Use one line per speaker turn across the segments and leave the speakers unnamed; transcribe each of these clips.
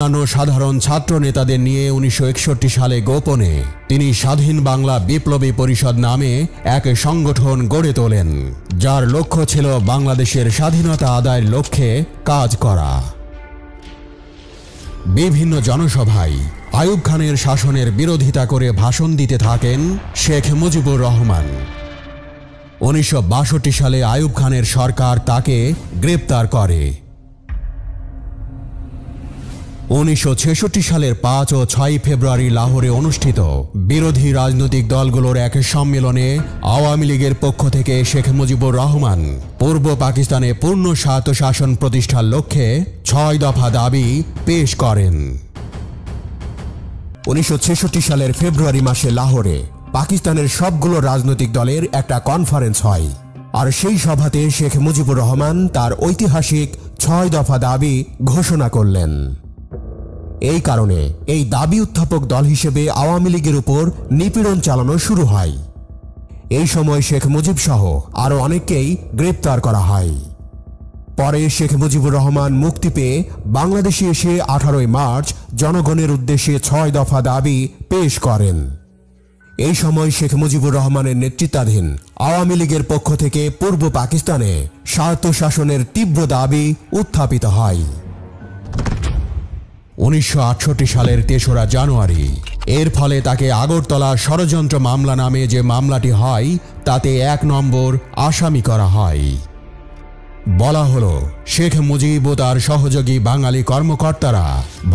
সাধারণ ছাত্র নেতাদের নিয়ে 1961 সালে গোপনে তিনি স্বাধীন বাংলা বিপ্লবী পরিষদ নামে এক সংগঠন গড়ে তোলেন, যার লক্ষ্য ছিল বাংলাদেশের স্বাধীনতা আদায়ের লক্ষ্যে কাজ করা। বিভিন্ন জনসভায় আইয়ুব খানের শাসনের বিরোধিতা করে ভাষণ দিতে থাকেন শেখ মুজিবুর রহমান। 1962 সালে আইয়ুব খানের সরকার তাকে গ্রেপ্তার করে। 1966 সালের 5 ও 6 ফেব্রুয়ারি লাহোরে অনুষ্ঠিত বিরোধী রাজনৈতিক দলগুলোর এক সম্মেলনে আওয়ামী লীগের পক্ষ থেকে শেখ মুজিবুর রহমান পূর্ব পাকিস্তানে পূর্ণ স্বায়ত্তশাসন প্রতিষ্ঠার লক্ষ্যে 6 দফা দাবি পেশ করেন। 1966 সালের ফেব্রুয়ারি মাসে লাহোরে পাকিস্তানের সবগুলো রাজনৈতিক দলের একটা কনফারেন্স হয়, আর সেই সভাতে শেখ মুজিবুর রহমান তার ঐতিহাসিক 6 দফা দাবি ঘোষণা করলেন। এই কারণে এই দাবি উত্থাপক দল হিসেবে আওয়ামী লীগের উপর নিপীড়ন চালানো শুরু হয়। এই সময় শেখ মুজিব সহ আরো অনেককেই গ্রেপ্তার করা হয়। পরে শেখ মুজিবুর রহমান মুক্তি পেয়ে বাংলাদেশে এসে 18 মার্চ জনগণের উদ্দেশ্যে 6 দফা দাবি পেশ করেন। এই সময় শেখ মুজিবুর রহমানের নেতৃত্বাধীন আওয়ামী লীগের পক্ষ থেকে পূর্ব পাকিস্তানে স্বায়ত্তশাসনের তীব্র দাবি উত্থাপিত হয়। 1968 সালের 3রা জানুয়ারি এর ফলে তাকে আগরতলা ষড়যন্ত্র মামলা নামে যে মামলাটি হয় তাতে 1 নম্বর আসামি করা হয়। বলা হলো, শেখ মুজিব ও তার সহযোগী বাঙালি কর্মকর্তারা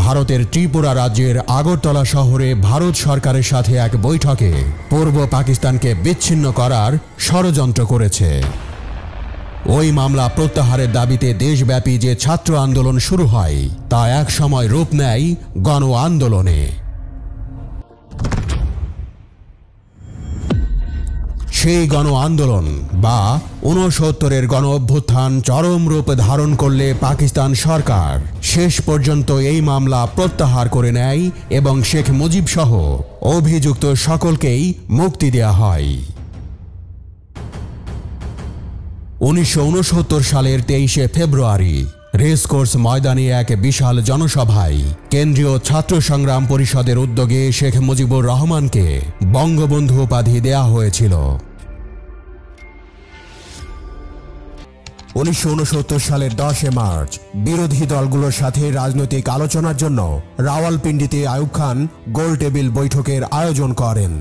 ভারতের ত্রিপুরা রাজ্যের আগরতলা শহরে ভারত সরকারের সাথে এক বৈঠকে পূর্ব পাকিস্তানকে বিচ্ছিন্ন করার ষড়যন্ত্র করেছে। ওই মামলা প্রত্যাহারের দাবিতে দেশব্যাপী যে ছাত্র আন্দোলন শুরু হয় তা এক সময় রূপ নেয় গণ আন্দোলনে। সেই গণ আন্দোলন বা 69-এর গণ অভ্যুত্থান চরম রূপ ধারণ করলে পাকিস্তান সরকার শেষ পর্যন্ত এই মামলা প্রত্যাহার করে নেয় এবং শেখ মুজিব সহ অভিযুক্ত সকলকেই মুক্তি দেয়া হয়। 1969 সালের 23 ফেব্রুয়ারি রেসকোর্স ময়দানে এক বিশাল জনসভায় কেন্দ্রীয় ছাত্র সংগ্রাম পরিষদের উদ্যোগে শেখ মুজিবুর রহমানকে বঙ্গবন্ধু উপাধি দেয়া হয়েছিল। 1969 সালের 10 মার্চ বিরোধী দলগুলোর সাথে রাজনৈতিক আলোচনার জন্য রাওয়ালপিন্ডিতে আইয়ুব খান গোল টেবিল বৈঠকের আয়োজন করেন।